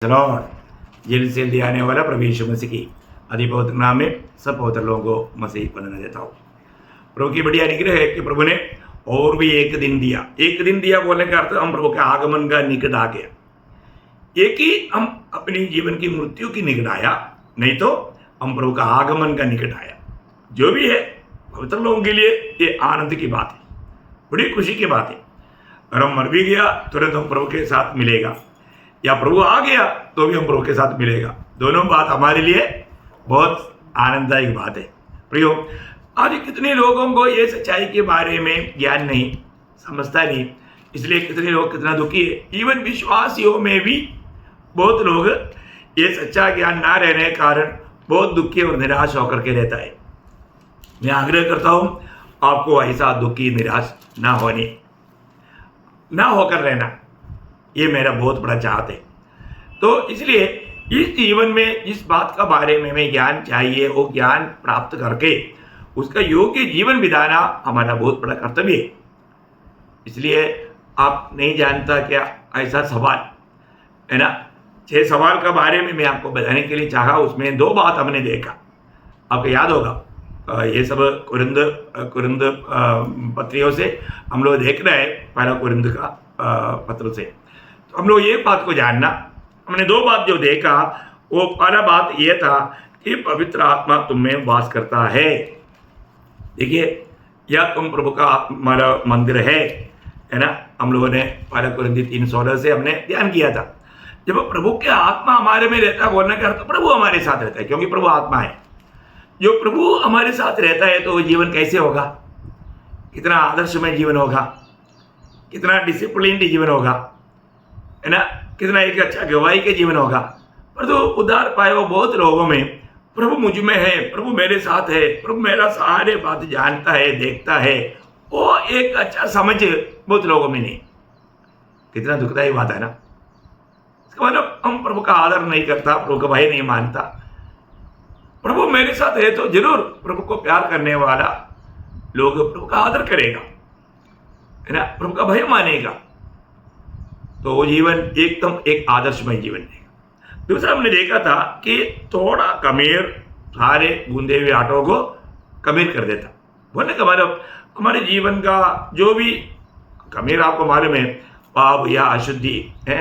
Jail से ले आने वाला प्रभु यीशु मसीह की अधिपवित्र नाम में सब पवित्र लोगों को मसीह वंदना देता हूँ। प्रभु की बढ़िया अनुग्रह है कि प्रभु ने और भी एक दिन दिया। एक दिन दिया बोलने का अर्थ हम प्रभु के आगमन का निकट आ गया। एक ही हम अपनी जीवन की मृत्यु की निकट आया, नहीं तो हम प्रभु का आगमन का निकट आया। जो भी है पवित्र लोगों के लिए ये आनंद की बात है, बड़ी खुशी की बात है। अगर हम मर भी गया तुरंत हम प्रभु के साथ मिलेगा, या प्रभु आ गया तो भी हम प्रभु के साथ मिलेगा। दोनों बात हमारे लिए बहुत आनंददायक बात है। प्रियो, आज कितने लोगों को ये सच्चाई के बारे में ज्ञान नहीं, समझता नहीं, इसलिए कितने लोग कितना दुखी है। इवन विश्वासियों में भी बहुत लोग ये सच्चा ज्ञान ना रहने के कारण बहुत दुखी और निराश होकर के रहता है। मैं आग्रह करता हूँ आपको ऐसा दुखी निराश ना होकर रहना, ये मेरा बहुत बड़ा चाहत है। तो इसलिए इस जीवन में जिस बात का बारे में हमें ज्ञान चाहिए वो ज्ञान प्राप्त करके उसका योग्य जीवन बिताना हमारा बहुत बड़ा कर्तव्य है। इसलिए आप नहीं जानता क्या ऐसा सवाल है ना, 6 सवाल का बारे में मैं आपको बताने के लिए चाहा। उसमें 2 बात हमने देखा, आपको याद होगा। ये सब कुरिन्द पत्रियों से हम लोग देख रहे हैं, पहला कुरिन्द का पत्र से। तो हम लोग ये बात को जानना, हमने 2 बात जो देखा, वो पहला बात ये था कि पवित्र आत्मा तुम में वास करता है। देखिए, या तुम प्रभु का मंदिर है ना। हम लोगों ने पहला कुरिन्थी 3:16 से हमने ध्यान किया था। जब प्रभु के आत्मा हमारे में रहता है बोलने का अर्थ प्रभु हमारे साथ रहता है, क्योंकि प्रभु आत्मा है। जो प्रभु हमारे साथ रहता है तो जीवन कैसे होगा, कितना आदर्शमय जीवन होगा, कितना डिसिप्लिन्ड जीवन होगा, है ना, कितना एक अच्छा गवाही के जीवन होगा। पर तो उद्धार पाए वो बहुत लोगों में प्रभु मुझ में है, प्रभु मेरे साथ है, प्रभु मेरा सारे बात जानता है, देखता है, वो एक अच्छा समझ बहुत लोगों में नहीं। कितना दुखदायी बात है ना। इसका मतलब हम प्रभु का आदर नहीं करता, प्रभु का भय नहीं मानता। प्रभु मेरे साथ है तो जरूर प्रभु को प्यार करने वाला लोग प्रभु का आदर करेगा, है ना, प्रभु का भय मानेगा, तो वो जीवन एकदम एक आदर्शमय जीवन है। दूसरा हमने देखा था कि थोड़ा कमीर सारे गूंदे हुए आटों को कमीर कर देता। बोलने का मतलब हमारे जीवन का जो भी कमीर, आपको मालूम है, पाप या अशुद्धि है,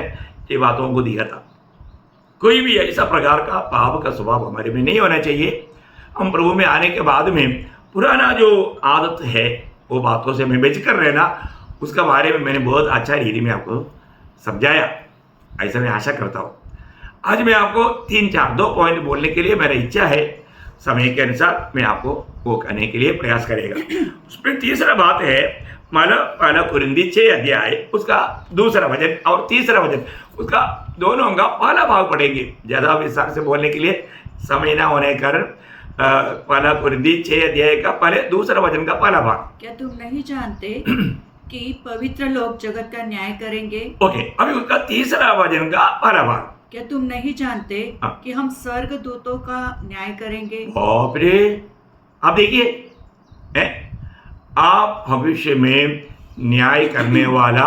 ये बातों को दिया था। कोई भी ऐसा प्रकार का पाप का स्वभाव हमारे में नहीं होना चाहिए। हम प्रभु में आने के बाद में पुराना जो आदत है वो बातों से हमें बेचकर रहना, उसका बारे में मैंने बहुत अच्छा रीति में आपको समझाया, ऐसा मैं आशा करता हूँ। आज मैं आपको 2 पॉइंट बोलने के लिए मेरा इच्छा है, समय के अनुसार मैं आपको वो करने के लिए प्रयास करेगा। उसमें तीसरा बात है, मतलब पहला कुरिन्थी 6 अध्याय उसका दूसरा वचन और तीसरा वचन, उसका दोनों का पहला भाग पढ़ेंगे। ज़्यादा विस्तार से बोलने के लिए समय ना होने के कारण पहला कुरिन्थी 6 अध्याय का पहले दूसरा वचन का पहला भाग। क्या तुम नहीं जानते कि पवित्र लोग जगत का न्याय करेंगे? ओके, अभी उसका तीसरा वचन का पहला भाग। क्या तुम नहीं जानते कि हम स्वर्ग दूतों का न्याय करेंगे? बाप रे, आप देखिए, आप भविष्य में न्याय करने वाला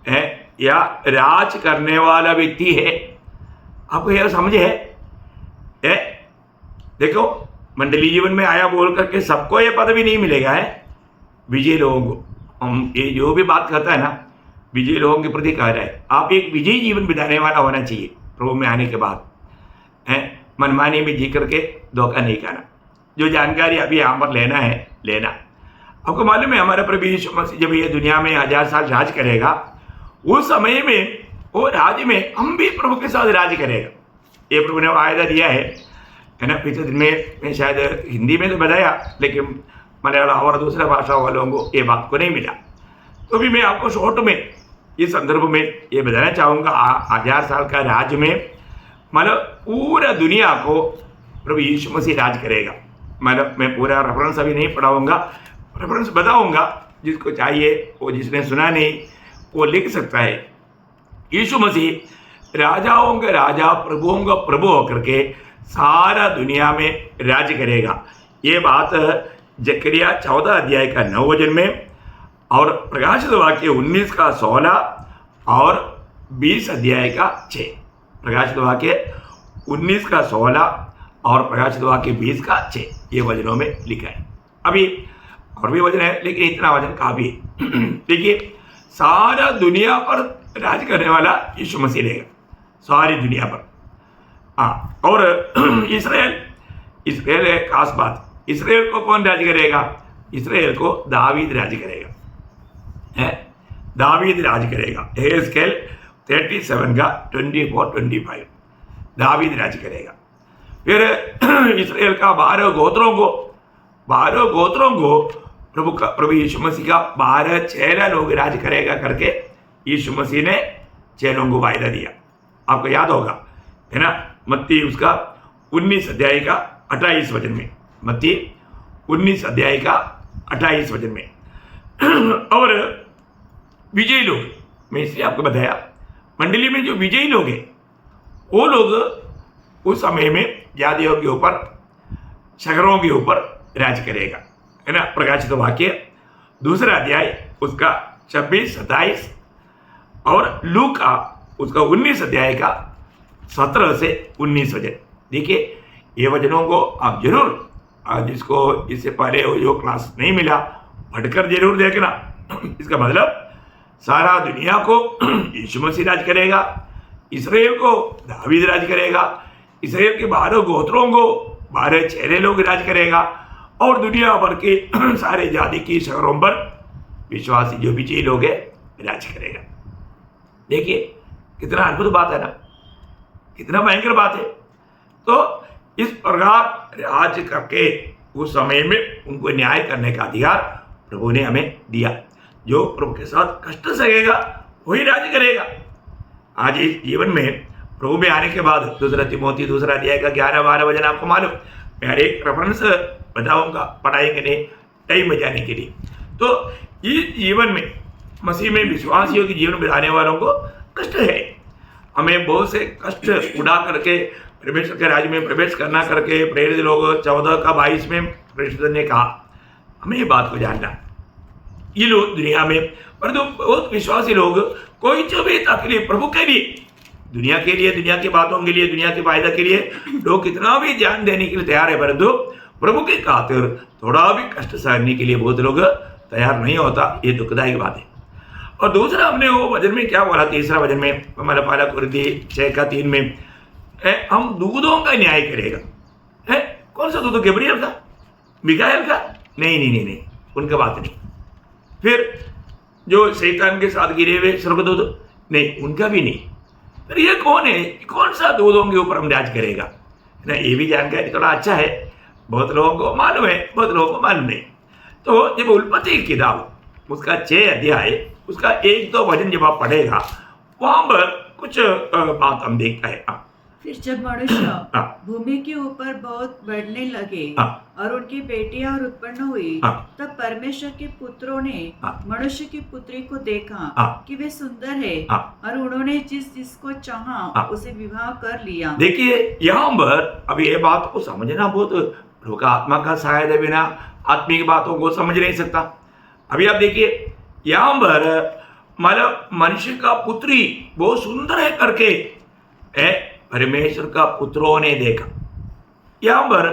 है या राज करने वाला व्यक्ति है। आपको यह समझ है? देखो, मंडली जीवन में आया बोल करके सबको यह पद भी नहीं मिलेगा है। विजय लोगों को हम ये जो भी बात करता है ना, विजय लोगों के प्रति कह रहा है, आप एक विजयी जीवन बिताने वाला होना चाहिए प्रभु में आने के बाद। मनमानी में जी करके धोखा नहीं करना। जो जानकारी अभी यहाँ पर लेना है लेना। आपको मालूम है, हमारा प्रभु यीशु मसीह जब ये दुनिया में 1000 साल राज करेगा, उस समय में वो राज में हम भी प्रभु के साथ राज करेगा। ये प्रभु ने वायदा दिया है ना। पिछले दिन में मैं शायद हिंदी में तो बताया, लेकिन मलयालम और दूसरा भाषा वालों को ये बात को नहीं मिला। तो भी मैं आपको शॉर्ट में इस संदर्भ में ये बताना चाहूँगा, 1000 साल का राज में मतलब पूरा दुनिया को प्रभु यीशु मसीह राज करेगा। मतलब मैं पूरा रेफरेंस अभी नहीं पढ़ाऊँगा, रेफरेंस बताऊँगा। जिसको चाहिए वो, जिसने सुना नहीं वो लिख सकता है। यीशु मसीह राजाओं का राजा, प्रभुओं का प्रभु होकर के सारा दुनिया में राज करेगा। ये बात जकरिया 14 अध्याय का 9 वचन में और प्रकाशित वाक्य 19 का 16 और 20 अध्याय का 6 प्रकाशित वाक्य 19 का 16 और प्रकाशित वाक्य 20 का 6 ये वचनों में लिखा है। अभी और भी वचन है लेकिन इतना वचन काफी है। देखिए, सारा दुनिया पर राज करने वाला यीशु मसीह रहेगा, सारी दुनिया पर। हाँ, और इसराइल है खास बात। इसराइल को कौन राज करेगा? इसराइल को दावीद राज करेगा, है दावीद राज करेगा। एहेजकेल 37 का 24-25 दावीद राज करेगा। फिर इसराइल का 12 गोत्रों को प्रभु यीशु मसीह का 12 चेला लोग राज करेगा करके यीशु मसीह ने चेलों को वायदा दिया। आपको याद होगा, है ना? मत्ती उसका 19 अध्याय का 28 वचन में, मत्ती 19 अध्याय का 28 वचन में। और विजयी लोग, मैं इसलिए आपको बताया, मंडली में जो विजयी लोग हैं वो लोग उस समय में जातियों के ऊपर, शहरों के ऊपर राज करेगा, है ना? प्रकाशित वाक्य 2 अध्याय उसका 26-27 और लूका उसका 19 अध्याय का 17 से 19 वचन। देखिए, ये वचनों को आप जरूर, जिसको इससे पहले जो क्लास नहीं मिला, पढ़कर जरूर देखना। इसका मतलब सारा दुनिया को यीशु मसीह राज करेगा, इसराइल को दावीद राज करेगा, इसराइल के 12 गोत्रों को 12 चेले लोग राज करेगा, और दुनिया भर के सारे जाति की शहरों पर विश्वासी जो विजयी लोग हैं राज करेगा। देखिए, कितना अद्भुत बात है ना, कितना भयंकर बात है। तो इस प्रकार राज करके उस समय में उनको न्याय करने का अधिकार प्रभु ने हमें दिया। जो प्रभु के साथ कष्ट सहेगा वही राज करेगा। आज इस जीवन में प्रभु में आने के बाद 2 तिमोथी 2 अध्याय का 11-12 वचन आपको मालूम, मैं एक रेफरेंस बताऊंगा पढ़ाई के लिए, टाइम बचाने के लिए। तो इस जीवन में मसीह में विश्वासियों के जीवन बिताने वालों को कष्ट है। हमें बहुत से कष्ट उड़ा करके परमेश्वर के राज्य में प्रवेश करना करके प्रेरित लोग 14 का 22 में प्रेरित ने कहा, हमें ये बात को जानना, ये लोग दुनिया में, परंतु बहुत विश्वासी लोग कोई जो भी तकलीफ प्रभु के लिए, दुनिया के लिए, दुनिया की बातों के लिए, दुनिया के फायदा के लिए लोग कितना भी जान देने के लिए तैयार है, परंतु प्रभु के खातिर थोड़ा भी कष्ट सहने के लिए बहुत लोग तैयार नहीं होता। ये दुखदायक बात है। और दूसरा, हमने वो वचन में क्या बोला, तीसरा वचन में हमारा 12 कुरिन्थी 6:3 में, हम दूधों का न्याय करेगा। है कौन सा दूध? गब्रियल का, मिकाएल का? नहीं, उनका बात नहीं। फिर जो शैतान के साथ गिरे हुए स्वर्गदूत, नहीं, उनका भी नहीं। फिर ये कौन है? कौन सा दूधों के ऊपर हम राज करेगा ना? ये भी जानकारी थोड़ा अच्छा है, बहुत लोगों को मालूम है, बहुत लोगों को मालूम नहीं। तो जब उत्पत्ति की किताब उसका 6 अध्याय उसका 1-2 वचन जब आप पढ़ेगा, वहां पर कुछ बात हम देखता है। फिर जब मनुष्य भूमि के ऊपर बहुत बढ़ने लगे और उनकी बेटियां और उत्पन्न हुई, तब परमेश्वर के पुत्रों ने मनुष्य की पुत्री को देखा कि वे सुंदर है, और उन्होंने जिसको चाहा उसे विवाह कर लिया। देखिए, यहाँ पर अब ये बात को समझना बहुत, प्रभु का आत्मा का सहायता बिना आत्मिक बातों को समझ नहीं सकता। अभी आप देखिए, यहाँ पर मतलब मनुष्य का पुत्री बहुत सुंदर है करके परमेश्वर का पुत्रों ने देखा। यहां पर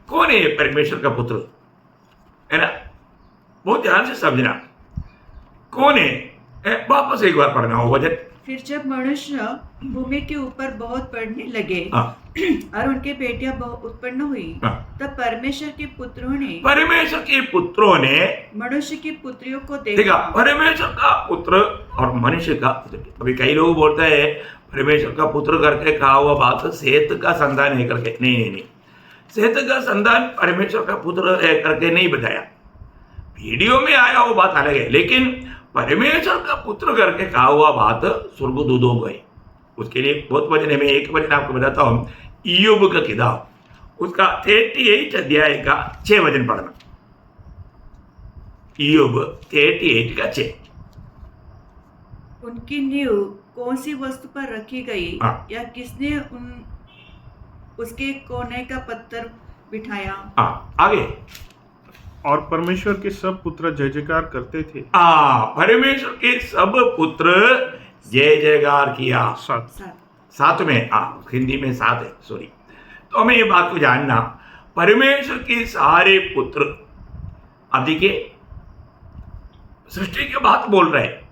कौन है परमेश्वर का पुत्र? है ना? बहुत ध्यान से समझना, कौन है? वापस एक बार पढ़ना हो वचन। फिर जब मनुष्य भूमि के ऊपर बहुत बढ़ने लगे और उनके बेटियां उत्पन्न हुई, तब परमेश्वर के पुत्रों ने मनुष्य की पुत्रियों को देखा। परमेश्वर का पुत्र और मनुष्य का पुत्र। अभी कई लोग बोलते हैं परमेश्वर का पुत्र करके कहा हुआ बात सेत का संतान है करके। नहीं, सेत का संतान परमेश्वर का पुत्र है करके नहीं बताया। वीडियो में आया वो बात अलग है, लेकिन परमेश्वर का पुत्र करके कहा हुआ बात स्वर्गदूतों को है। उसके लिए बहुत वचन है, मैं एक वचन आपको बताता हूं। इय्योब का किताब उसका 38 अध्याय का 6 वचन पढ़ना। इय्योब 38 का 6। उनकी नींव कौन सी वस्तु पर रखी गई, या किसने उसके कोने का पत्थर बिठाया? आगे। और परमेश्वर के सब पुत्र जय जयकार करते थे। परमेश्वर के सब पुत्र जय जयकार किया। साथ में, हिंदी में साथ है, सॉरी। तो हमें ये बात को जानना, परमेश्वर के सारे पुत्र, अब देखिए सृष्टि की बात बोल रहे हैं।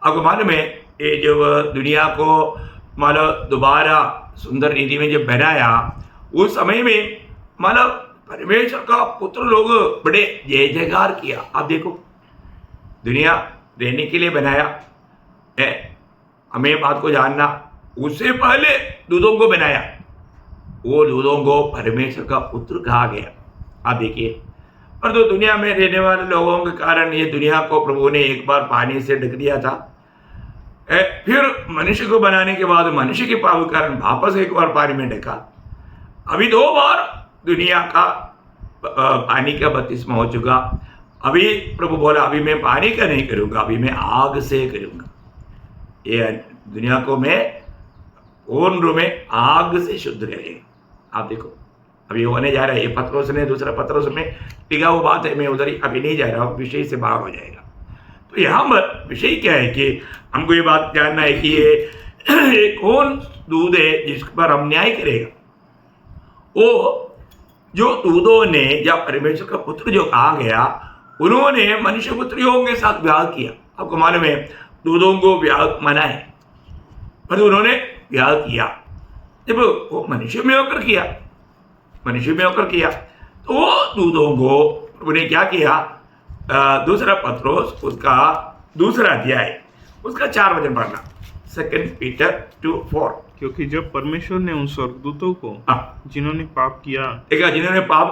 आपको मालूम है ये जब दुनिया को मतलब दोबारा सुंदर रीति में जब बनाया, उस समय में मतलब परमेश्वर का पुत्र लोग बड़े जय जयकार किया। आप देखो दुनिया रहने के लिए बनाया है, हमें बात को जानना, उससे पहले दूधों को बनाया, वो दूधों को परमेश्वर का पुत्र कहा गया। आप देखिए, और तो दुनिया में रहने वाले लोगों के कारण ये दुनिया को प्रभु ने एक बार पानी से ढक दिया था, फिर मनुष्य को बनाने के बाद मनुष्य के पाप के कारण वापस एक बार पानी में ढका। अभी 2 बार दुनिया का पानी का बपतिस्मा हो चुका। अभी प्रभु बोला अभी मैं पानी का नहीं करूँगा, अभी मैं आग से करूँगा। ये दुनिया को मैं पूर्ण रूप में आग से शुद्ध करेगा। आप देखो अभी होने जा रहा है, ये पत्रोस ने दूसरा पत्रोस में टिका हुआ बात है, मैं उधर अभी नहीं जा रहा हूँ, विषय से बाहर हो जाएगा। तो यहाँ पर विषय क्या है कि हमको ये बात जानना है कि ये कौन दूध है जिस पर हम न्याय करेगा। वो जो दूधों ने या परमेश्वर का पुत्र जो कहा गया, उन्होंने मनुष्य पुत्रियों के साथ ब्याह किया। आपको मालूम है दूधों को ब्याह मना है, पर उन्होंने ब्याह किया। जब वो मनुष्य में होकर किया तो वो दूधों को उन्हें क्या किया, दूसरा पत्रोस उसका दूसरा अध्याय उसका 4 वचन पढ़ना, 2 पीटर 2:4। क्योंकि जब परमेश्वर ने उन स्वर्गदूतों को जिन्होंने पाप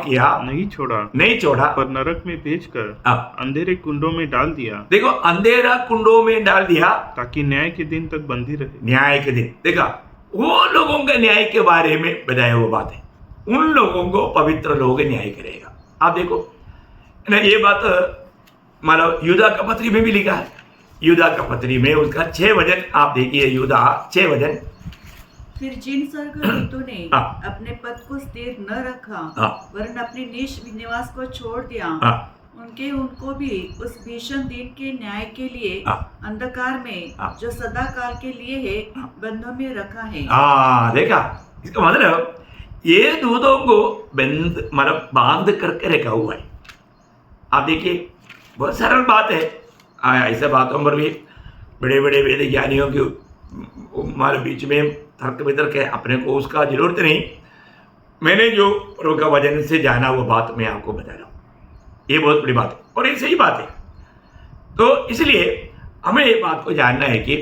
किया नहीं छोड़ा पर नरक में भेजकर अंधेरे कुंडों में डाल दिया, देखो अंधेरा कुंडों में डाल दिया ताकि न्याय के दिन तक बंधी रहे। न्याय के दिन, देखा वो लोगों के न्याय के बारे में बताया हुआ बात है, उन लोगों को पवित्र लोग न्याय करेगा। आप देखो ना, ये बात मतलब यूदा का पत्री में भी लिखा है। यूदा का पत्री में उसका 6 वचन आप देखिए, यूदा 6 वचन। फिर जिन स्वर्गदूतों ने अपने पद को स्थिर न रखा वरन अपने निवास को छोड़ दिया, उनको भी उस भीषण दिन के न्याय के लिए अंधकार में जो सदा काल के लिए है बंधों में रखा है। देखा, इसका मतलब ये दूधों को मतलब बांध करके रखा हुआ है। आप देखिए बहुत सरल बात है। ऐसे बातों पर भी बड़े बड़े वेद ज्ञानियों के हमारे बीच में तर्क वितर्क है, अपने को उसका जरूरत नहीं। मैंने जो प्रभु का वचन से जाना वो बात मैं आपको बता रहा हूँ, ये बहुत बड़ी बात है और ये सही बात है। तो इसलिए हमें ये बात को जानना है कि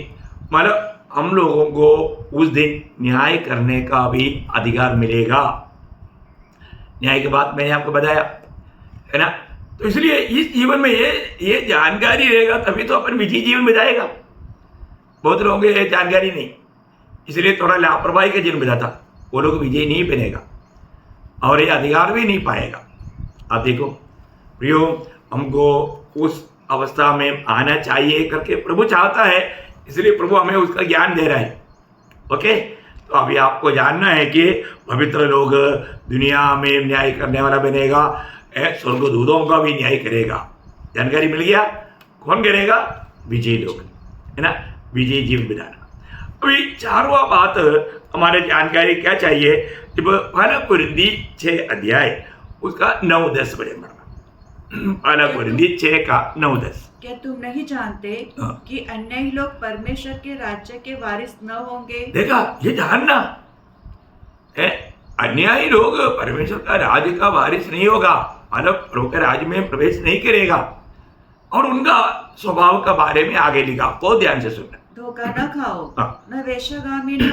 मतलब हम लोगों को उस दिन न्याय करने का भी अधिकार मिलेगा। न्याय के बाद मैंने आपको बताया है ना। तो इसलिए इस जीवन में ये जानकारी रहेगा तभी तो अपन विजयी जीवन बिताएगा। बहुत लोगों को ये जानकारी नहीं, इसलिए थोड़ा लापरवाही का जीवन बिताता, वो लोग विजयी नहीं बनेगा और ये अधिकार भी नहीं पाएगा। आप देखो प्रियो, हमको उस अवस्था में आना चाहिए करके प्रभु चाहता है, इसलिए प्रभु हमें उसका ज्ञान दे रहा है। ओके, तो अभी आपको जानना है कि पवित्र लोग दुनिया में न्याय करने वाला बनेगा, स्वर्गदूतों का भी न्याय करेगा। जानकारी मिल गया, कौन करेगा? विजयी लोग, है ना, विजयी जीवन बिताना। अभी 4वां बात हमारे जानकारी क्या चाहिए, जब 1 कुरिन्थी 6 अध्याय उसका 9-10 बजे पढ़ना। 1 कुरिन्थी 6 का 9-10। क्या तुम नहीं जानते कि अन्यायी लोग परमेश्वर के राज्य के वारिस न होंगे? देखा, ये जानना है, अन्यायी लोग परमेश्वर का राज्य का वारिस नहीं होगा, मतलब प्रभु के राज्य में प्रवेश नहीं करेगा। और उनका स्वभाव का बारे में आगे लिखा, बहुत ध्यान से सुनना। धोखा न खाओ, न वेश्यागामी, न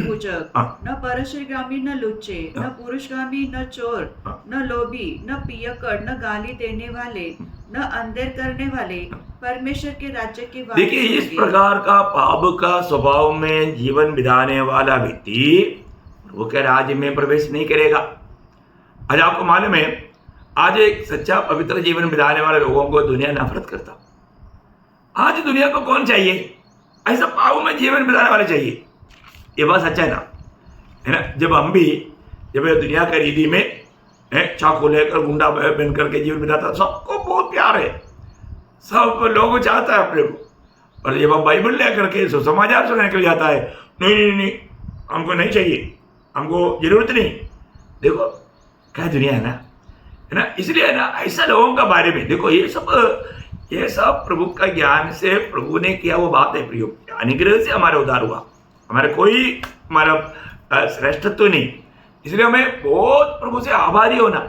पूजक, न परश्रीगामी, न लुच्चे, न पुरुषगामी, न चोर, न लोभी, न पियक्कड़, न गाली देने वाले, न अंधेर करने वाले परमेश्वर के राज्य के वारिस होंगे। देखिए, इस प्रकार का पाप का स्वभाव में जीवन बिताने वाला व्यक्ति प्रभु के राज्य में प्रवेश नहीं करेगा। आज आपको मालूम है, आज एक सच्चा पवित्र जीवन बिताने वाले लोगों को दुनिया नफरत करता। आज दुनिया को कौन चाहिए? ऐसा पाप में जीवन बिताने वाले चाहिए। ये बात सच्चा है ना, है ना। जब दुनिया का रीति में चाकू लेकर गुंडा बन करके जीवन बिताता, सबको बहुत प्यार है, सब लोग चाहता है अपने को। और जब हम बाइबल लेकर के सुसमाचार सुनाने के लिए जाता है, नहीं, हमको नहीं चाहिए, हमको जरूरत नहीं। देखो क्या दुनिया है ना, इसलिए है ना ऐसा लोगों का बारे में देखो, ये सब प्रभु का ज्ञान से प्रभु ने किया वो बात है प्रियो, अनुग्रह से हमारा उद्धार हुआ, हमारा कोई हमारा श्रेष्ठत्व नहीं। इसलिए हमें बहुत प्रभु से आभारी होना,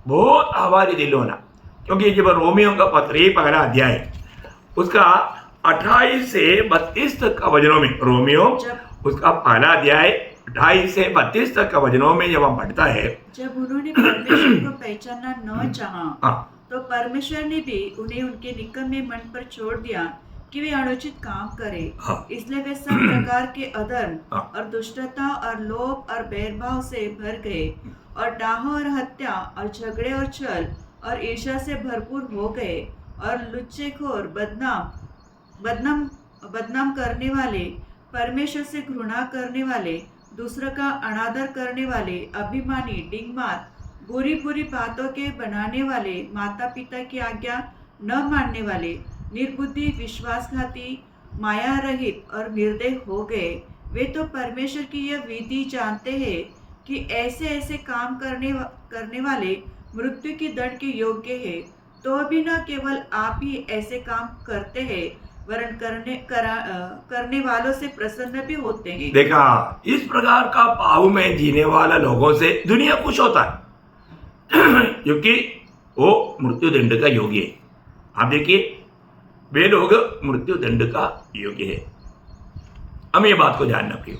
बहुत आभारी दिल होना, क्योंकि जब रोमियो का पत्र ही पहला अध्याय उसका 28 से 32 तक का वचनों में, रोमियो उसका पहला अध्याय 28 से 32 तक का वचनों में जब हम पढ़ता है, जब उन्होंने परमेश्वर को पहचानना न चाहा तो परमेश्वर ने भी उन्हें उनके निकम्मे मन पर छोड़ दिया कि वे अनुचित काम करें। इसलिए वे सब प्रकार के अधर्म और दुष्टता और लोभ और भेदभाव से भर गए और डाह और हत्या और झगड़े और छल और ईर्ष्या से भरपूर हो गए और लुच्चेखोर बदनाम करने वाले, परमेश्वर से घृणा करने वाले, दूसरों का अनादर करने वाले, अभिमानी, डिंगमार, बुरी बुरी बातों के बनाने वाले, माता पिता की आज्ञा न मानने वाले, निर्बुद्धि, विश्वासघाती, माया रहित और निर्दय हो गए। वे तो परमेश्वर की यह विधि जानते हैं कि ऐसे ऐसे काम करने वाले मृत्यु की दंड के योग्य है, तो भी न केवल आप ही ऐसे काम करते हैं वरन करने वालों से प्रसन्न भी होते हैं। देखा, इस प्रकार का पाव में जीने वाला लोगों से दुनिया खुश होता है क्योंकि वो मृत्यु दंड का योग्य है। आप देखिए, वे लोग मृत्यु दंड का योग्य है। हम ये बात को जानना प्रिय,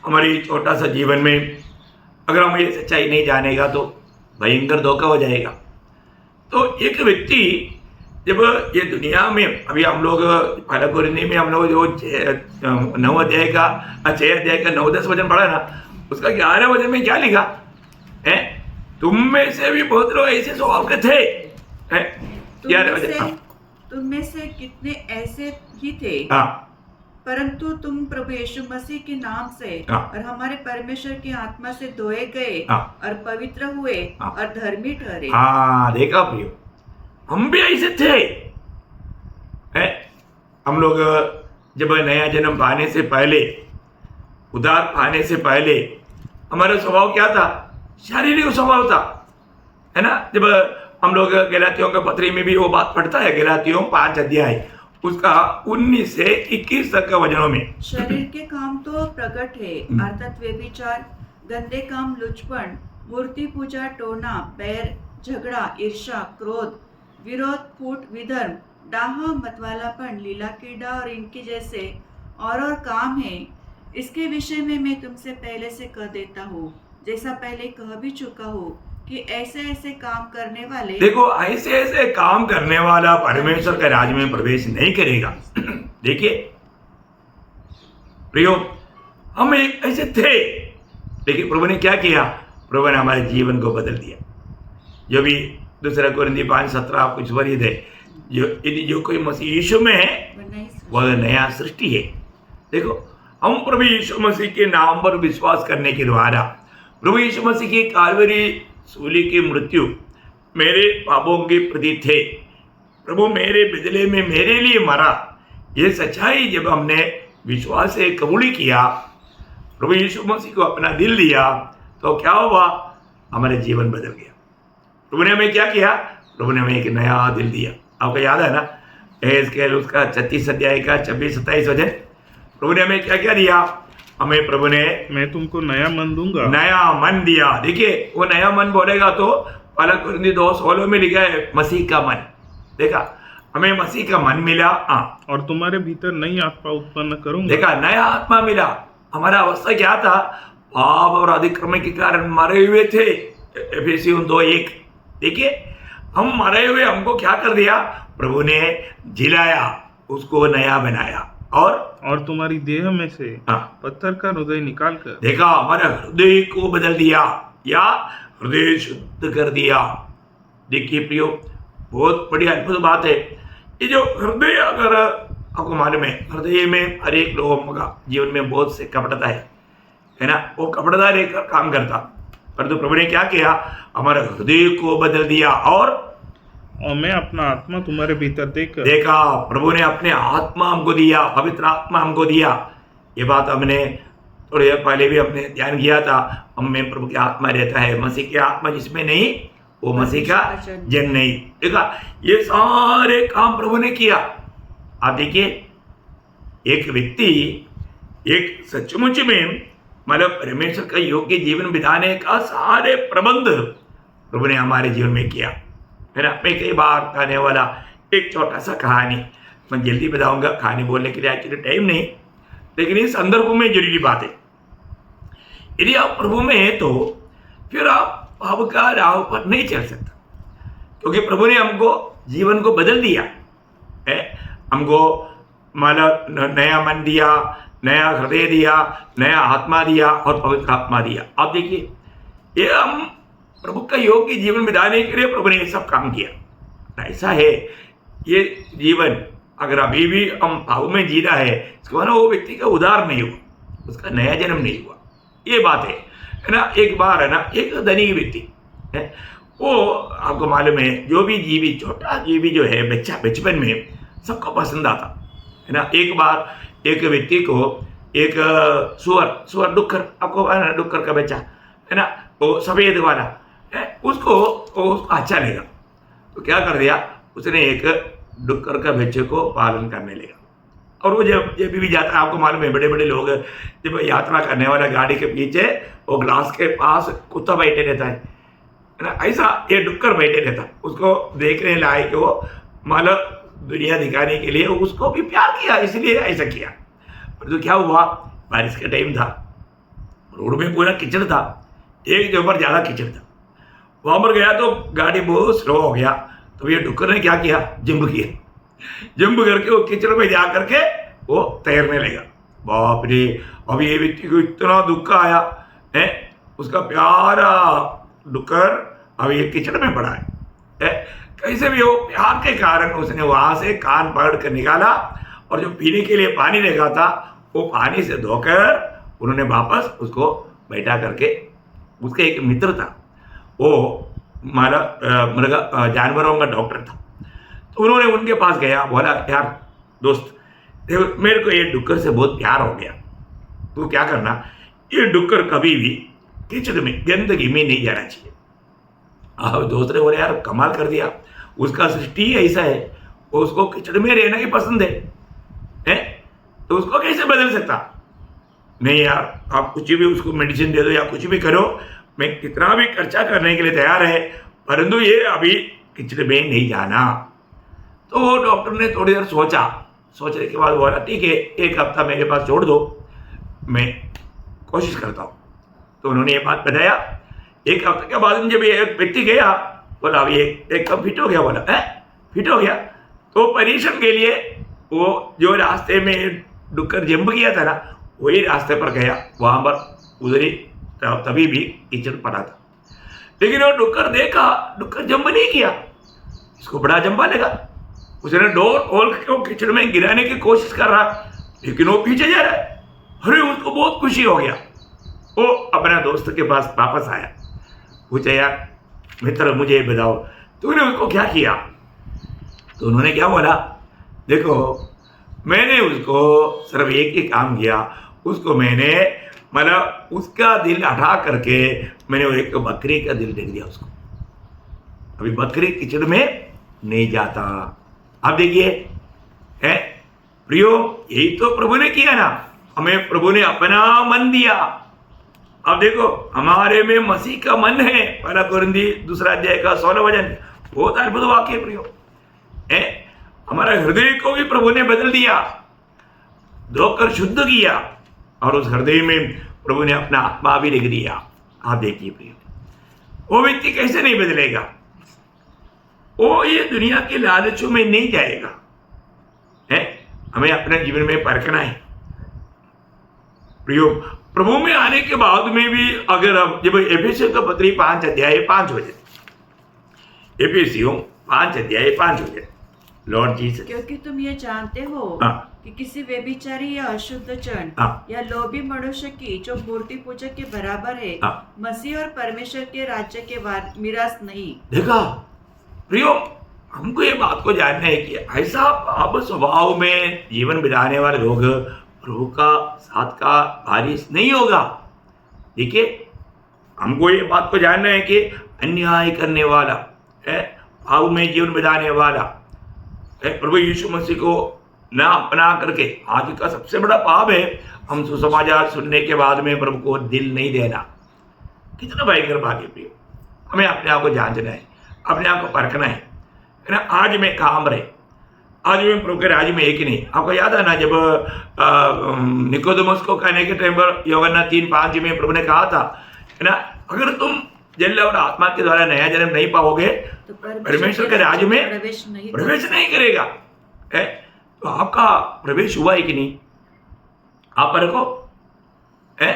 हमारी छोटा सा जीवन में अगर हम ये सच्चाई नहीं जानेगा तो भयंकर धोखा हो जाएगा। तो एक व्यक्ति जब ये दुनिया में, अभी हम लोग पहला कोरिन्थी में हम लोग जो 9 अध्याय का 6 अध्याय का 9-10 वचन पढ़ा ना, उसका 11 वचन में क्या लिखा है? तुम में से भी बहुत लोग ऐसे स्वभाव के थे। 11 वचन, तुम में से कितने ऐसे ही थे, परंतु तुम प्रभु यीशु मसीह के नाम से और हमारे परमेश्वर की आत्मा से धोए गए और पवित्र हुए और धर्मी ठहरे। देखा प्रियो, हम भी ऐसे थे। हम लोग जब नया जन्म पाने से पहले, उद्धार पाने से पहले हमारा स्वभाव क्या था? शारीरिक स्वभाव था, है ना। जब हम लोग गलातियों के पत्री में भी वो बात पढ़ता है, गलातियों 5 अध्याय उसका 19 से 21 तक का वचनों में, शरीर के काम तो प्रकट है, अर्थात व्यभिचार, गंदे काम, लुचपन, मूर्ति पूजा, टोना, बैर, झगड़ा, ईर्ष्या, क्रोध, विरोध, फूट, विधर्म, डाह, मतवालापन, लीला क्रीड़ा और इनके जैसे और काम है। इसके विषय में मैं तुमसे पहले से कह देता हूँ, जैसा पहले कह भी चुका हूँ, कि ऐसे ऐसे काम करने वाले, देखो ऐसे ऐसे काम करने वाला परमेश्वर के राज्य में प्रवेश नहीं करेगा। देखिए प्रियो, हम एक ऐसे थे, लेकिन प्रभु ने क्या किया? प्रभु ने हमारे जीवन को बदल दिया। जो भी 2 कोरिन्थी 5:17 आप कुछ वरीद है, जो कोई मसीह यीशु में है वह नया सृष्टि है। देखो, हम प्रभु यीशु मसीह के नाम पर विश्वास करने के द्वारा, प्रभु यीशु मसीह की कालवरी सूली की मृत्यु मेरे पापों के प्रति थे, प्रभु मेरे बदले में मेरे लिए मरा, ये सच्चाई जब हमने विश्वास से कबूल किया, प्रभु यीशु मसीह को अपना दिल दिया, तो क्या हुआ? हमारे जीवन बदल गया। प्रभु ने हमें क्या किया? प्रभु ने हमें एक नया दिल दिया। आपको याद है ना, एहेजकेल उसका 36 अध्याय का 26-27 वचन, प्रभु ने हमें क्या क्या दिया? हमें प्रभु ने, मैं तुमको नया मन दूंगा, नया मन दिया। देखिए, वो नया मन बोलेगा तो पहला कोरिन्थी 2:16 में लिखा है मसीह का मन। देखा, हमें मसीह का मन मिला, और तुम्हारे भीतर नई आत्मा उत्पन्न करूंगा। देखा, नया आत्मा मिला। हमारा अवस्था क्या था? पाप और अतिक्रमण के कारण मरे हुए थे, एफेसियों 2:1। देखिए, हम मरे हुए, हमको क्या कर दिया? प्रभु ने जिलाया, उसको नया बनाया, और तुम्हारी देह में से पत्थर का हृदय निकाल कर, देखा, हमारे हृदय को बदल दिया या हृदय शुद्ध कर दिया। देखिए प्रियो, बहुत बड़ी अद्भुत बात है। ये जो हृदय, अगर आपको मालूम है, हृदय में हर एक लोगों का जीवन में बहुत से कपटता है ना, वो कपटदार एक काम करता, परंतु प्रभु ने क्या किया? हमारे हृदय को बदल दिया, और मैं अपना आत्मा तुम्हारे भीतर देकर, देखा, प्रभु ने अपने आत्मा हमको दिया, पवित्र आत्मा हमको दिया। ये बात हमने थोड़ी देर पहले भी हमने ध्यान किया था, हम में प्रभु की आत्मा रहता है, मसीह की आत्मा जिसमें नहीं वो मसीह का जन नहीं। देखा, ये सारे काम प्रभु ने किया। आप देखिए, एक व्यक्ति एक सचमुच में मतलब परमेश्वर का योग्य जीवन बिताने का सारे प्रबंध प्रभु ने हमारे जीवन में किया है ना। मैं कई बार कहने वाला एक छोटा सा कहानी, मैं जल्दी बताऊंगा, कहानी बोलने के लिए एक्चुअली टाइम नहीं, लेकिन इस संदर्भ में जरूरी बात है। यदि आप प्रभु में हैं तो फिर आप पाप का राह पर नहीं चल सकते, क्योंकि प्रभु ने हमको जीवन को बदल दिया है। हमको मतलब नया मन दिया, नया हृदय दिया, नया आत्मा दिया और पवित्र आत्मा दिया। आप देखिए, ये हम प्रभु का योग्य जीवन बिताने के लिए प्रभु ने ये सब काम किया। ऐसा है, ये जीवन अगर अभी भी हम पाप में जी रहा है, इसको मानो वो व्यक्ति का उद्धार नहीं हुआ, उसका नया जन्म नहीं हुआ, ये बात है ना। एक बार है ना, एक धनी व्यक्ति है, वो आपको मालूम है, जो भी जीवी, छोटा जीवी जो है, बच्चा बचपन में सबको पसंद आता है ना। एक बार एक व्यक्ति को एक सुअर डुक्कर, आपको डुक्कर का बच्चा है ना, वो सफेद वाला है, उसको अच्छा लगा, तो क्या कर दिया, उसने एक डुक्कर का बच्चे को पालन करने लगा। और वो जब भी जाता है, आपको मालूम है, बड़े बड़े लोग जब यात्रा करने वाला गाड़ी के पीछे वो ग्लास के पास कुत्ता बैठे रहता है ना, ऐसा ये डुक्कर बैठे रहता है, उसको देखने लायक वो मतलब दुनिया दिखाने के लिए उसको भी प्यार किया, इसलिए ऐसा किया। तो क्या हुआ, बारिश का टाइम था, रोड में पूरा कीचड़ था, एक जगह पर ज़्यादा कीचड़ था, वहाँ पर गया तो गाड़ी बहुत स्लो हो गया। तो ये डुक्कर ने क्या किया, जंप किया, जंप करके वो कीचड़ में जा करके वो तैरने लगा। बाप रे, अब ये व्यक्ति को इतना दुख आया है, उसका प्यारा डुक्कर अब ये कीचड़ में पड़ा है। कैसे भी वो प्यार के कारण उसने वहां से कान पकड़ कर निकाला, और जो पीने के लिए पानी रखा था वो पानी से धोकर उन्होंने वापस उसको बैठा करके, उसका एक मित्र था, वो मृग जानवरों का डॉक्टर था, तो उन्होंने उनके पास गया, बोला यार दोस्त, देखो मेरे को ये डुक्कर से बहुत प्यार हो गया, तो क्या करना, ये डुक्कर कभी भी कीचड़ में, गंदगी में नहीं जाना चाहिए। अब दोस्त ने बोले यार कमाल कर दिया, उसका सृष्टि ऐसा है, वो उसको कीचड़ में रहना ही पसंद है, तो उसको कैसे बदल सकता। नहीं यार, आप कुछ भी उसको मेडिसिन दे दो या कुछ भी करो, मैं कितना भी खर्चा करने के लिए तैयार है, परंतु ये अभी कीचड़ में नहीं जाना। तो वो डॉक्टर ने थोड़ी देर सोचने के बाद बोला ठीक है, एक हफ्ता मेरे पास छोड़ दो, मैं कोशिश करता हूँ। तो उन्होंने ये बात बताया। एक हफ्ते के बाद जब ये एक व्यक्ति गया, बोला अब ये एक कब फिट हो गया, बोला है फिट हो गया। तो परीक्षण के लिए वो जो रास्ते में डुक्कर जंप किया था ना, वही रास्ते पर गया, वहाँ पर उधर ही तभी भी कीचड़ पड़ा था, लेकिन वो डुक्कर देखा, डुक्कर जंप नहीं किया, इसको बड़ा जंपा लगा, उसने डोर खोल के वो कीचड़ में गिराने की कोशिश कर रहा, लेकिन वो पीछे जा रहा है। अरे उसको बहुत खुशी हो गया, वो अपना दोस्त के पास वापस आया, पूछा यार मित्र मुझे बताओ तूने उसको क्या किया। तो उन्होंने क्या बोला, देखो मैंने उसको सिर्फ एक ही काम किया, उसको मैंने मतलब उसका दिल हटा करके मैंने वो एक बकरी का दिल दे दिया उसको, अभी बकरी कीचड़ में नहीं जाता। अब देखिए है प्रियो, यही तो प्रभु ने किया ना, हमें प्रभु ने अपना मन दिया। अब देखो हमारे में मसीह का मन है, पहला कुरिन्थी 2 अध्याय का 16 वचन, बहुत अद्भुत वाक्य प्रियो है। हमारा हृदय को भी प्रभु ने बदल दिया, धोकर शुद्ध किया, और उस हृदय में प्रभु ने अपना आत्मा भी लिख दिया। आप देखिए प्रियो, वो व्यक्ति कैसे नहीं बदलेगा, वो ये दुनिया के लालचों में नहीं जाएगा है। हमें अपने जीवन में परखना है प्रियो। प्रभु में आने के बाद में भी अगर हम जब एफेसियों का पत्री 5 अध्याय 5 वचन, एफेसियों 5 अध्याय 5 वचन, लॉर्ड जीसस, क्योंकि तुम ये जानते हो कि किसी व्यभिचारी या अशुद्ध जन या लोभी मनुष्य की जो मूर्ति पूजक के बराबर है, मसीह और परमेश्वर के राज्य के मिरास नहीं। देखा प्रियो, हमको ये बात को जानना है कि ऐसा पाप स्वभाव में जीवन बिताने वाले लोग प्रभु का साथ का बारिश नहीं होगा। देखिए, हमको ये बात को जानना है कि अन्याय करने वाला है, पाप में जीवन बिताने वाला है, प्रभु यीशु मसीह को ना अपना करके, आज का सबसे बड़ा पाप है हम सुसमाचार सुनने के बाद में प्रभु को दिल नहीं देना। कितना भयंकर बात है प्रिय। हमें अपने आप को जांचना है, अपने आप को परखना है ना। आज में काम रहे, आज में प्रभु के राज्य में एक ही नहीं। आपको याद है ना, जब निकोदेमुस को कहने के टाइम पर यूहन्ना 3:5 में प्रभु ने कहा था, है ना, अगर तुम जल और आत्मा के द्वारा नया जन्म नहीं पाओगे तो परमेश्वर के राज्य में प्रवेश नहीं करेगा। है, तो आपका प्रवेश हुआ है कि नहीं? आप परखो, है,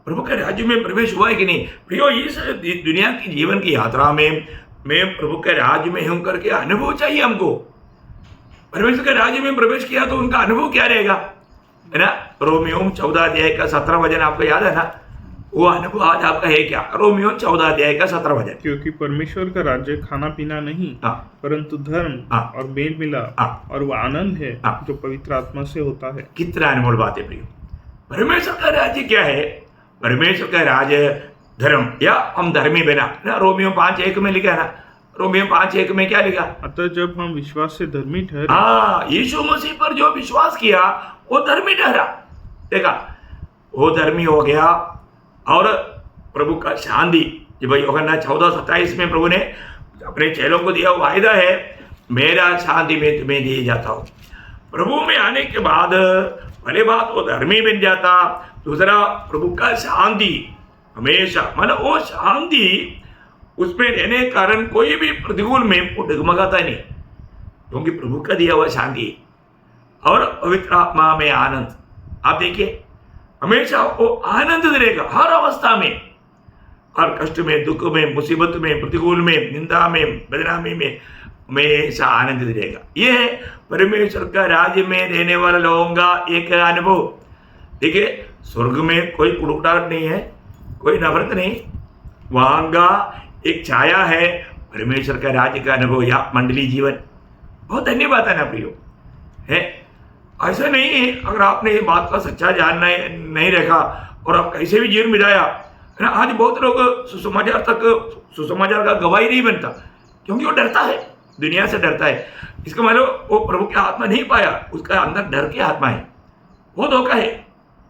प्रभु के राज्य में प्रवेश हुआ है कि नहीं? प्रियो, इस दुनिया की जीवन की यात्रा में मैं प्रभु के राज्य में हूं करके अनुभव चाहिए हमको। परमेश्वर के राज्य में प्रवेश किया तो उनका अनुभव क्या रहेगा, है ना। रोमियो 14 अध्याय का 17 वचन आपको याद है ना, वो अनुभव आज आपका है क्या? रोमियो 14 अध्याय का 17 वचन। क्योंकि परमेश्वर का राज्य खाना पीना नहीं, परंतु धर्म और मेल मिलाप और वो आनंद है जो पवित्र आत्मा से होता है। कितना अनमोल बात है प्रियो। परमेश्वर का राज्य क्या है? परमेश्वर का राज्य धर्म, या हम धर्मी बना ना। रोमियो 5:1 में लिखा है ना, रोमियो 5:1 में क्या लिखा? अतः जब हम विश्वास से धर्मी ठहरे, यीशु मसीह पर जो विश्वास किया वो धर्मी ठहरा। देखा, वो धर्मी हो गया। और प्रभु का शांति, जब यूहन्ना 14:27 में प्रभु ने अपने चेलों को दिया वायदा है, मेरा शांति में तुम्हें दिए जाता हूँ। प्रभु में आने के बाद पहले बात वो धर्मी बन जाता, दूसरा प्रभु का शांति हमेशा, मतलब वो शांति उसमें रहने के कारण कोई भी प्रतिकूल में वो डगमगाता नहीं, क्योंकि प्रभु का दिया हुआ शांति और पवित्र आत्मा में आनंद। आप देखिए, हमेशा वो आनंद रहेगा हर अवस्था में, हर कष्ट में, दुख में, मुसीबत में, प्रतिकूल में, निंदा में, बदनामी में हमेशा आनंद रहेगा। ये है परमेश्वर का राज्य में रहने वाले लोगों का एक अनुभव। देखिए, स्वर्ग में कोई कुड़ुकटाहट नहीं है, कोई नफरत नहीं, वहां का एक छाया है परमेश्वर का राज्य का अनुभव या मंडली जीवन। बहुत धन्यवाद है ना प्रियो। है, ऐसा नहीं है अगर आपने ये बात का सच्चा जानना नहीं रखा और आप कैसे भी जीवन बिताया, है ना। आज बहुत लोग सुसमाचार का गवाही नहीं बनता, क्योंकि वो डरता है, दुनिया से डरता है। इसका मतलब वो प्रभु की आत्मा नहीं पाया, उसका अंदर डर की आत्मा है, वो धोखा है।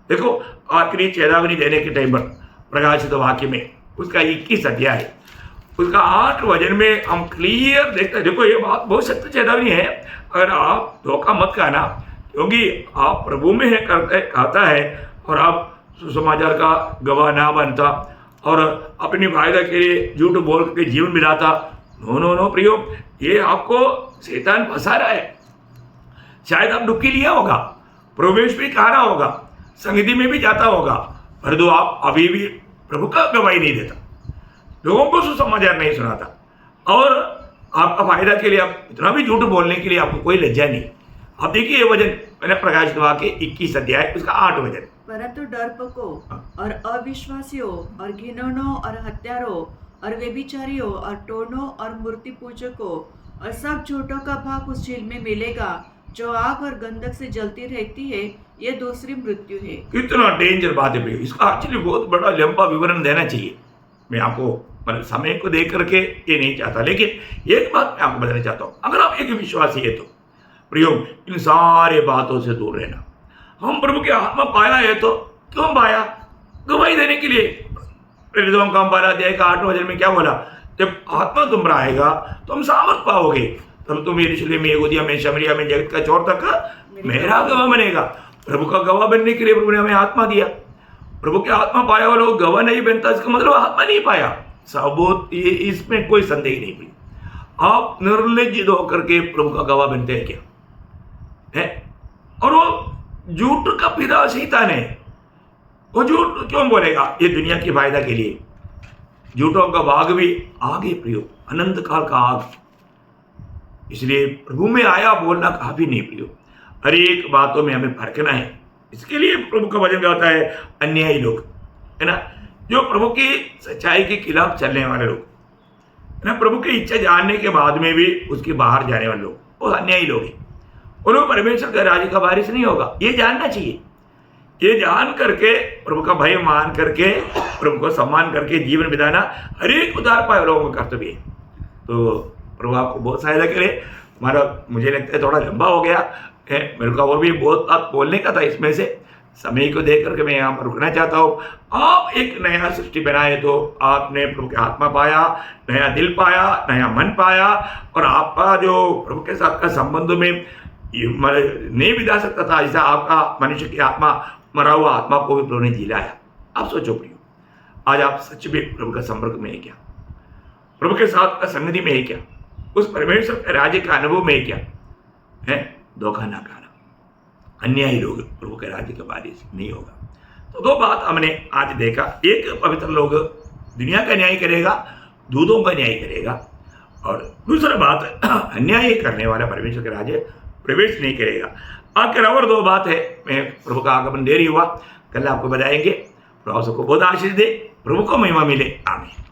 देखो, आखिरी चेतावनी देने के टाइम पर प्रकाशित वाक्य में उसका 21 अध्याय है, उसका 8 वचन में हम क्लियर देखते हैं। देखो, ये बात बहुत सत्य चेतावनी है, अगर आप धोखा मत खाना, क्योंकि आप प्रभु में है कहता है और आप सुसमाचार का गवाह ना बनता और अपनी फायदा के लिए झूठ बोल के जीवन मिलाता। नो नो नो प्रियो, ये आपको शैतान फंसा रहा है। शायद आप डुबकी लिया होगा, प्रवेश भी कहा होगा, संगति में भी जाता होगा, पर तो आप अभी भी प्रभु का गवाही नहीं देता, लोगों को सुसमाचार नहीं सुनाता और आपका फायदा के लिए आप इतना भी झूठ बोलने के लिए आपको कोई लज्जा नहीं। अब देखिए ये वचन, मैंने प्रकाशित वाक्य 21 अध्याय उसका 8 वचन। परंतु डरपोकों और अविश्वासियों और घिनौनों और हत्यारों और व्यभिचारियों और टोनों और मूर्ति पूजकों और सब झूठों का भाग उस झील में मिलेगा जो आग और गंधक से जलती रहती है। ये दूसरी मृत्यु है। कितना डेंजर बात है, इसका एक्चुअली बहुत बड़ा लंबा विवरण देना चाहिए। मैं आपको मतलब समय को देख करके ये नहीं चाहता, लेकिन एक बात मैं आपको बताना चाहता हूँ। अगर आप एक विश्वासी है तो प्रियो, इन सारे बातों से दूर रहना। हम प्रभु की आत्मा पाया है तो क्यों पाया? गवाही देने के लिए। प्रेरितों का 12 अध्याय का 8 वचन में क्या बोला? जब आत्मा तुम आएगा तो हम सामर्थ पाओगे, तब तुम यरूशलेम में, यहूदिया में, शमरिया में, जगत का छोर तक मेरा गवाह बनेगा। प्रभु का गवाह बनने के लिए प्रभु ने हमें आत्मा दिया। प्रभु की आत्मा पाया हुआ लोग गवाह नहीं बनता, इसका मतलब आत्मा नहीं पाया। सबूत ये, इसमें कोई संदेह नहीं भी। आप निर्लज्जित होकर के प्रभु का गवाह बनते हैं क्या? है, और वो झूठ का पिता शैतान है। वो झूठ क्यों बोलेगा? ये दुनिया की फायदा के लिए। झूठों का भाग भी आगे प्रियो, अनंत काल का आग। इसलिए प्रभु में आया बोलना काफी नहीं प्रियो, हर एक बातों में हमें फरकना है। इसके लिए प्रभु का वचन कहता है अन्यायी लोग, है ना, जो प्रभु की सच्चाई के खिलाफ चलने वाले लोग, है ना, प्रभु की इच्छा जानने के बाद में भी उसके बाहर जाने वाले लोग, वो अन्यायी लोग हैं। उन्होंने परमेश्वर के राज्य का वारिस नहीं होगा, ये जानना चाहिए। ये जान करके, प्रभु का भय मान करके, प्रभु को सम्मान करके जीवन बिताना हर एक उदार पाए लोगों का कर्तव्य है। तो प्रभु आपको बहुत सहायता करे। हमारा मुझे लगता है थोड़ा लंबा हो गया है, मेरे को और भी बहुत बात बोलने का था, इसमें से समय को देख करके मैं यहाँ पर रुकना चाहता हूँ। आप एक नया सृष्टि बनाए तो आपने प्रभु के आत्मा पाया, नया दिल पाया, नया मन पाया, और आपका जो प्रभु के साथ का संबंध में नहीं बिता सकता था, ऐसा आपका मनुष्य की आत्मा, मरा हुआ आत्मा को भी प्रभु ने जिलाया। आप सोचो प्रियो, आज आप सच में प्रभु का संपर्क में है क्या? प्रभु के साथ का संगति में है क्या? उस परमेश्वर के राज्य का अनुभव में है क्या? है धोखा ना खाना, अन्यायी लोग प्रभु के राज्य के बारे से नहीं होगा। तो दो बात हमने आज देखा, एक पवित्र लोग दुनिया का न्याय करेगा, दूतों का न्याय करेगा, और दूसरा बात अन्याय करने वाला परमेश्वर के राज्य प्रवेश नहीं करेगा। आखिर और दो बात है, मैं प्रभु का आगमन देरी हुआ, कल आपको बताएंगे। प्रभु सबको बहुत आशीष दे, प्रभु को महिमा मिले, आमीन।